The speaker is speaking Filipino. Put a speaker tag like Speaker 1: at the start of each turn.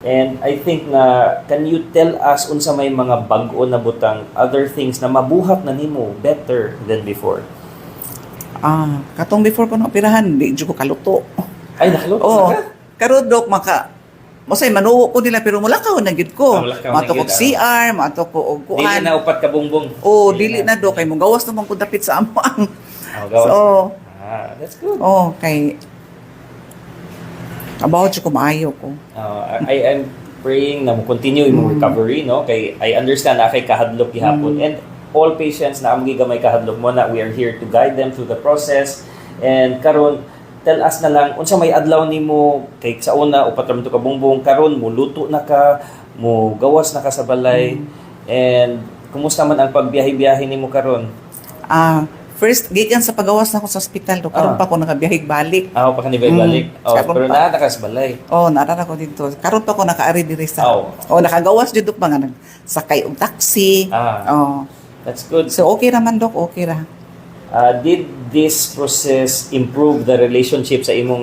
Speaker 1: And I think na, can you tell us unsa may mga bag-o na butang, other things na mabuhat na nimo better than before?
Speaker 2: Katong before ko na operahan, di jud ko kaluto.
Speaker 1: Ay, nakaluto
Speaker 2: Oo.
Speaker 1: na ka?
Speaker 2: Karon dok Masay manuwo ko nila pero mulakaw na gyud ko.
Speaker 1: Mulakaw na
Speaker 2: Mato ko
Speaker 1: gyud,
Speaker 2: CR, mato ko og
Speaker 1: Dili
Speaker 2: kuan.
Speaker 1: na upat ka bongbong.
Speaker 2: Dili na do kay mo gawas naman ko dapit sa amang.
Speaker 1: Gawas
Speaker 2: So,
Speaker 1: that's good.
Speaker 2: kay about ko maayo ko.
Speaker 1: I am praying na mo continue yung recovery, no? Kay I understand na kay kahadlok gihapon. And all patients na among gamay kahadlok mo na, we are here to guide them through the process. And karon tell us na lang unsa may adlaw nimo kay sa una upat ra man to ka bongbong, karon mo luto na ka, mo gawas na ka sa balay. And kumusta man ang pagbiyahe-biyahe nimo karon?
Speaker 2: First gikan sa pagawas na ko sa ospital do karon pa ko nakabiyahig balik.
Speaker 1: Pa ka ni balik.
Speaker 2: Karon
Speaker 1: Pero
Speaker 2: pa.
Speaker 1: naa ka sa balay.
Speaker 2: Naara ko dito. Karon pa ko nakaari diri sa.
Speaker 1: Oh.
Speaker 2: Nakagawas jud dok mga sakay og taxi.
Speaker 1: That's good.
Speaker 2: So okay raman dok, okay ra.
Speaker 1: Did this process improve the relationship sa imong